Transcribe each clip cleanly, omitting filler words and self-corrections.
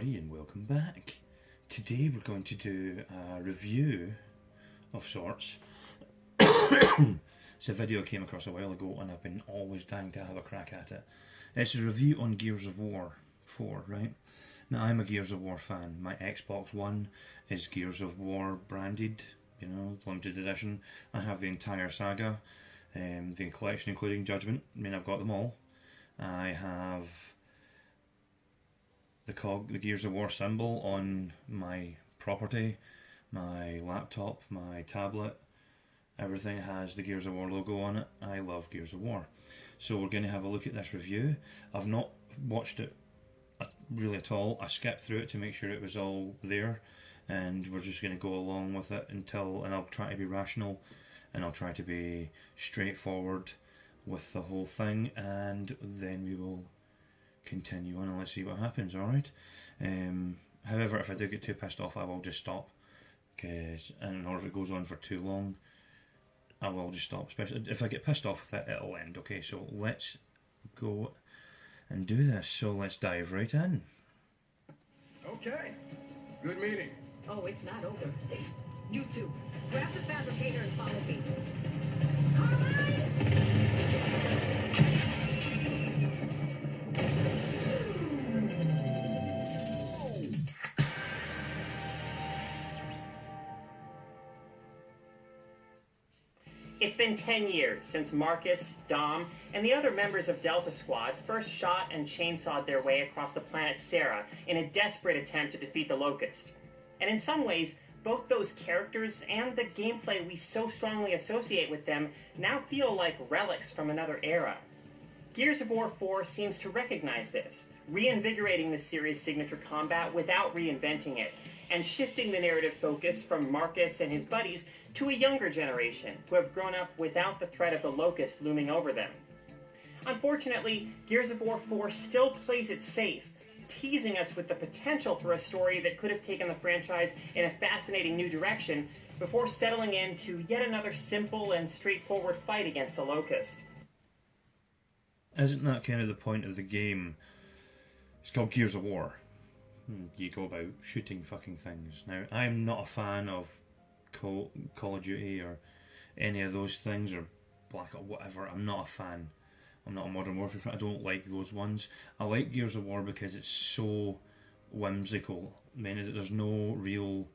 everybody, and welcome back. Today we're going to do a review of sorts. It's a video I came across a while ago and I've been always dying to have a crack at it. It's a review on Gears of War 4, right? Now I'm a Gears of War fan. My Xbox One is Gears of War branded, you know, limited edition. I have the entire saga, the collection including Judgment. I mean, I've got them all. I have the Gears of War symbol on my property, my laptop, my tablet. Everything has the Gears of War logo on it. I love Gears of War. So we're going to have a look at this review. I've not watched it really at all. I skipped through it to make sure it was all there, and we're just going to go along with it and I'll try to be rational, and I'll try to be straightforward with the whole thing, and then we will continue on and let's see what happens, alright? However, if I do get too pissed off, I will just stop, or if it goes on for too long, I will just stop. Especially if I get pissed off with it, it'll end. Okay, so let's go and do this. So let's dive right in. Okay, good meeting. Oh, it's not over. You two, grab the fabricator and follow me. Carmine! It's been 10 years since Marcus, Dom, and the other members of Delta Squad first shot and chainsawed their way across the planet Sarah in a desperate attempt to defeat the Locust. And in some ways, both those characters and the gameplay we so strongly associate with them now feel like relics from another era. Gears of War 4 seems to recognize this, reinvigorating the series' signature combat without reinventing it, and shifting the narrative focus from Marcus and his buddies to a younger generation who have grown up without the threat of the Locust looming over them. Unfortunately, Gears of War 4 still plays it safe, teasing us with the potential for a story that could have taken the franchise in a fascinating new direction before settling into yet another simple and straightforward fight against the Locust. Isn't that kind of the point of the game? It's called Gears of War. You go about shooting fucking things. Now, I'm not a fan of Call of Duty or any of those things, or Black or whatever. I'm not a fan. I'm not a Modern Warfare fan. I don't like those ones. I like Gears of War because it's so whimsical. I mean, there's no real...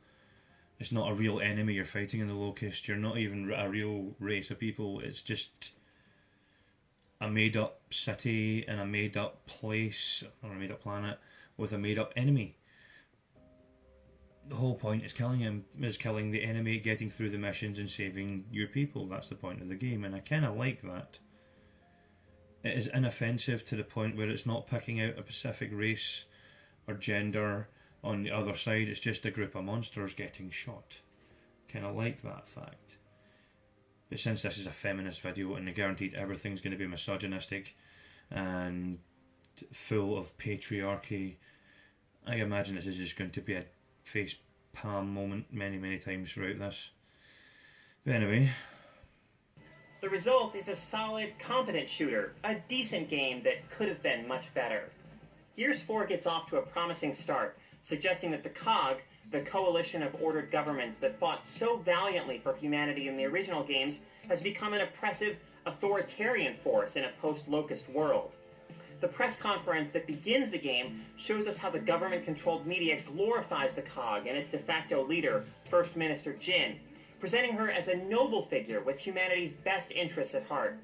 It's not a real enemy you're fighting in the Locust. You're not even a real race of people. It's just a made-up city and a made-up place, or a made-up planet, with a made-up enemy. The whole point is killing the enemy, getting through the missions and saving your people. That's the point of the game, and I kind of like that. It is inoffensive to the point where it's not picking out a specific race or gender on the other side. It's just a group of monsters getting shot. Kind of like that fact. But since this is a feminist video and guaranteed everything's going to be misogynistic and full of patriarchy, I imagine this is just going to be a face palm moment many times throughout this. But anyway, the result is a solid, competent shooter, a decent game that could have been much better. Gears 4 gets off to a promising start, suggesting that the COG, the coalition of ordered governments that fought so valiantly for humanity in the original games, has become an oppressive, authoritarian force in a post-Locust world. The press conference that begins the game shows us how the government-controlled media glorifies the COG and its de facto leader, First Minister Jin, presenting her as a noble figure with humanity's best interests at heart.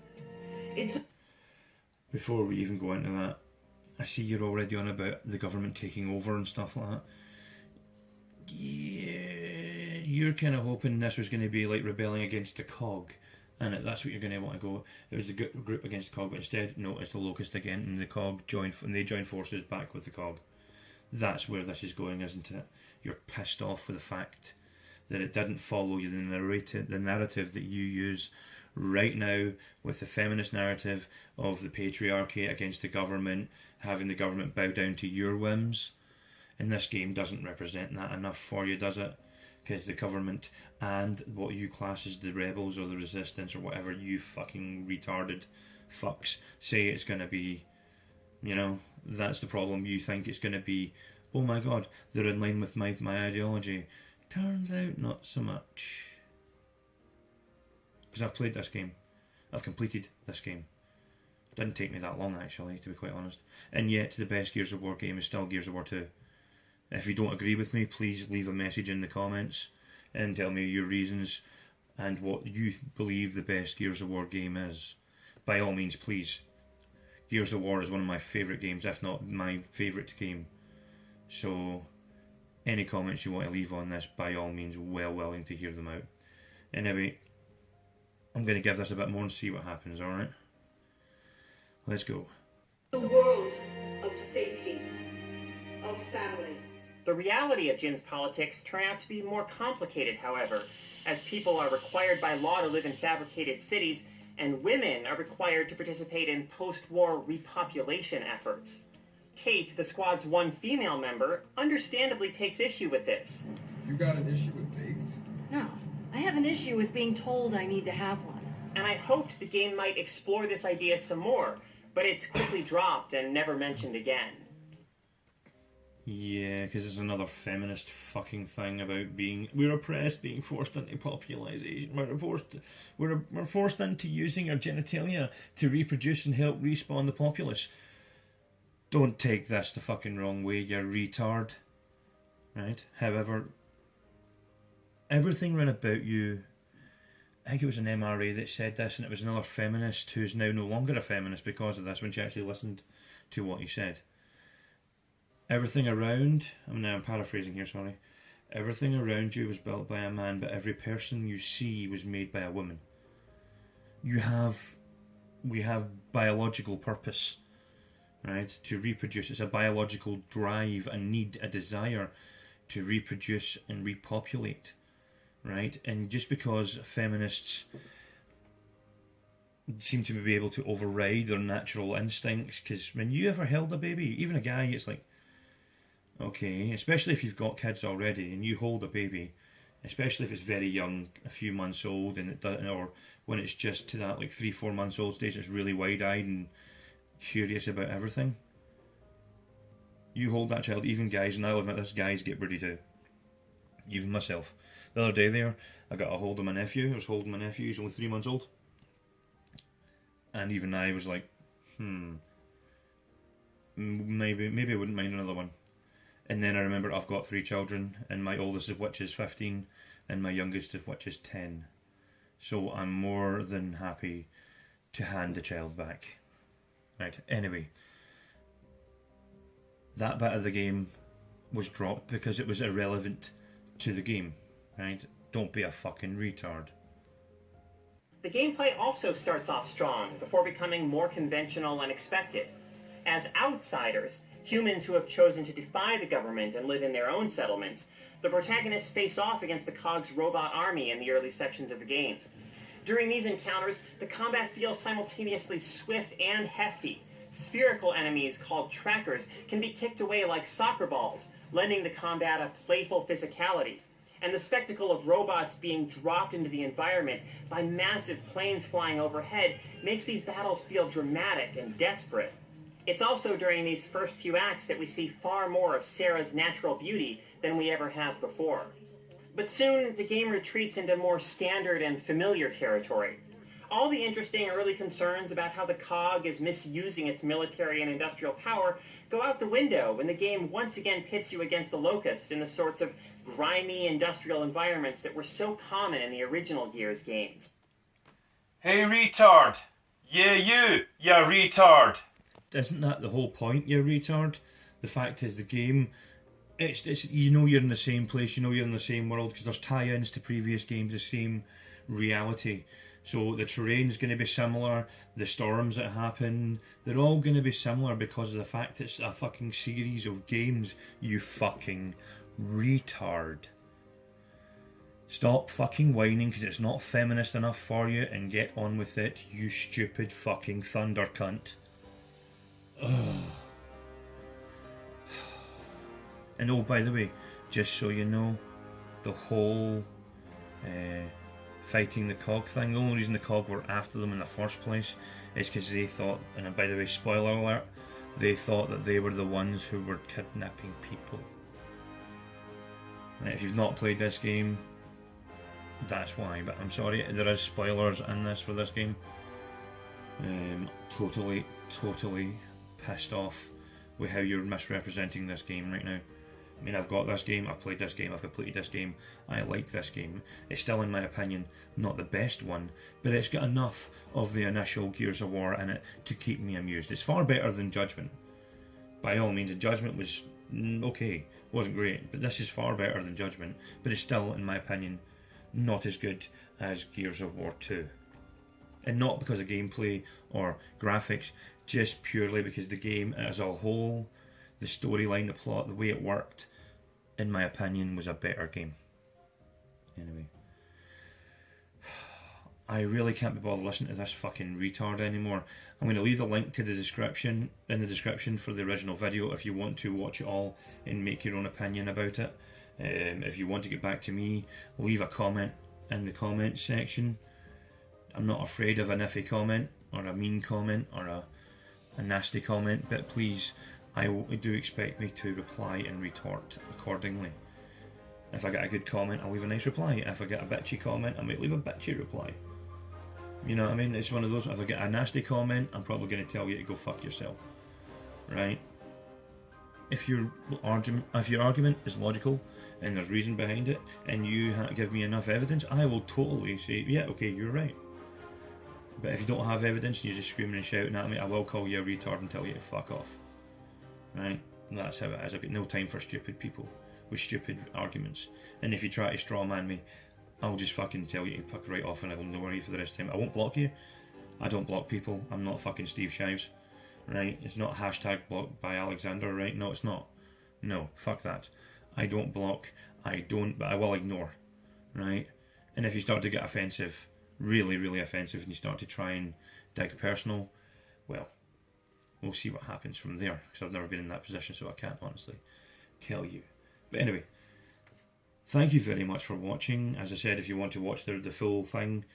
Before we even go into that, I see you're already on about the government taking over and stuff like that. Yeah, you're kind of hoping this was going to be like rebelling against the COG. And that's what you're going to want to go. It was the group against the COG, but instead, no, it's the Locust again, and the COG join forces back with the COG. That's where this is going, isn't it? You're pissed off with the fact that it didn't follow the narrative that you use right now with the feminist narrative of the patriarchy against the government, having the government bow down to your whims. And this game doesn't represent that enough for you, does it? Because the government and what you class as the rebels or the resistance or whatever you fucking retarded fucks say it's going to be, you know, that's the problem. You think it's going to be oh my god, they're in line with my ideology. Turns out not so much. Because I've played this game. I've completed this game. It didn't take me that long, actually, to be quite honest. And yet, the best Gears of War game is still Gears of War 2. If you don't agree with me, please leave a message in the comments and tell me your reasons and what you believe the best Gears of War game is. By all means, please. Gears of War is one of my favourite games, if not my favourite game. So, any comments you want to leave on this, by all means, well willing to hear them out. Anyway, I'm going to give this a bit more and see what happens, alright? Let's go. The world of safety, of family. The reality of Jin's politics turn out to be more complicated, however, as people are required by law to live in fabricated cities, and women are required to participate in post-war repopulation efforts. Kate, the squad's one female member, understandably takes issue with this. You got an issue with babies? No, I have an issue with being told I need to have one. And I hoped the game might explore this idea some more, but it's quickly dropped and never mentioned again. Yeah, because it's another feminist fucking thing about we're oppressed, being forced into popularization. We're forced into using our genitalia to reproduce and help respawn the populace. Don't take this the fucking wrong way, you retard. Right? However, everything round about you, I think it was an MRA that said this, and it was another feminist who's now no longer a feminist because of this, when she actually listened to what he said. Everything around, I'm paraphrasing here, sorry. Everything around you was built by a man, but every person you see was made by a woman. We have biological purpose, right, to reproduce. It's a biological drive, a need, a desire to reproduce and repopulate, right? And just because feminists seem to be able to override their natural instincts, because when you ever held a baby, even a guy, it's like, okay, especially if you've got kids already and you hold a baby, especially if it's very young, a few months old, and or when it's just to that like 3-4 months old stage, it's really wide-eyed and curious about everything. You hold that child, even guys, and I'll admit this, guys get pretty too. Even myself. The other day there, I got a hold of my nephew. I was holding my nephew, he's only 3 months old. And even I was like, maybe I wouldn't mind another one. And then I remember I've got 3 children, and my oldest of which is 15, and my youngest of which is 10. So I'm more than happy to hand the child back. Right, anyway. That bit of the game was dropped because it was irrelevant to the game. Right? Don't be a fucking retard. The gameplay also starts off strong, before becoming more conventional and expected. As outsiders, humans who have chosen to defy the government and live in their own settlements, the protagonists face off against the COG's robot army in the early sections of the game. During these encounters, the combat feels simultaneously swift and hefty. Spherical enemies called trackers can be kicked away like soccer balls, lending the combat a playful physicality. And the spectacle of robots being dropped into the environment by massive planes flying overhead makes these battles feel dramatic and desperate. It's also during these first few acts that we see far more of Sarah's natural beauty than we ever have before. But soon, the game retreats into more standard and familiar territory. All the interesting early concerns about how the COG is misusing its military and industrial power go out the window when the game once again pits you against the Locust in the sorts of grimy industrial environments that were so common in the original Gears games. Hey retard! Yeah you retard! Isn't that the whole point, you retard? The fact is the game, it's you know you're in the same place, you know you're in the same world, because there's tie-ins to previous games, the same reality. So the terrain's going to be similar, the storms that happen, they're all going to be similar because of the fact it's a fucking series of games, you fucking retard. Stop fucking whining because it's not feminist enough for you and get on with it, you stupid fucking thunder cunt. Ugh. And oh, by the way, just so you know, the whole fighting the COG thing, the only reason the COG were after them in the first place is because they thought, and by the way, spoiler alert, they thought that they were the ones who were kidnapping people. And if you've not played this game, that's why. But I'm sorry, there is spoilers in this for this game. Totally pissed off with how you're misrepresenting this game right now. I mean, I've got this game, I've played this game, I've completed this game, I like this game. It's still, in my opinion, not the best one, but it's got enough of the initial Gears of War in it to keep me amused. It's far better than Judgment. By all means, Judgment was okay, wasn't great, but this is far better than Judgment, but it's still, in my opinion, not as good as Gears of War 2. And not because of gameplay or graphics, just purely because the game as a whole, the storyline, the plot, the way it worked, in my opinion, was a better game. Anyway. I really can't be bothered listening to this fucking retard anymore. I'm going to leave the link to the description, in the description for the original video if you want to watch it all and make your own opinion about it. If you want to get back to me, leave a comment in the comment section. I'm not afraid of an iffy comment or a mean comment or a nasty comment, but please, do expect me to reply and retort accordingly. If I get a good comment, I'll leave a nice reply. If I get a bitchy comment, I might leave a bitchy reply. You know what I mean? It's one of those, if I get a nasty comment, I'm probably going to tell you to go fuck yourself. Right? If your argument is logical and there's reason behind it, and you give me enough evidence, I will totally say, yeah, okay, you're right. But if you don't have evidence and you're just screaming and shouting at me, I will call you a retard and tell you to fuck off. Right? And that's how it is. I've got no time for stupid people with stupid arguments. And if you try to strawman me, I'll just fucking tell you to fuck right off and I'll ignore you for the rest of the time. I won't block you. I don't block people. I'm not fucking Steve Shives. Right? It's not hashtag blocked by Alexander, right? No, it's not. No, fuck that. I don't block. But I will ignore. Right? And if you start to get offensive, really offensive, and you start to try and dig personal, well, we'll see what happens from there, because I've never been in that position, so I can't honestly tell you. But anyway, thank you very much for watching. As I said, if you want to watch the full thing,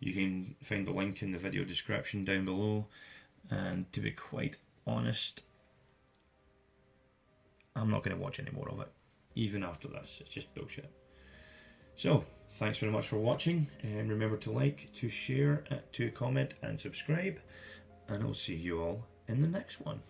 you can find the link in the video description down below. And to be quite honest, I'm not going to watch any more of it, even after this. It's just bullshit. So, thanks very much for watching, and remember to like, to share, to comment and subscribe, and I'll see you all in the next one.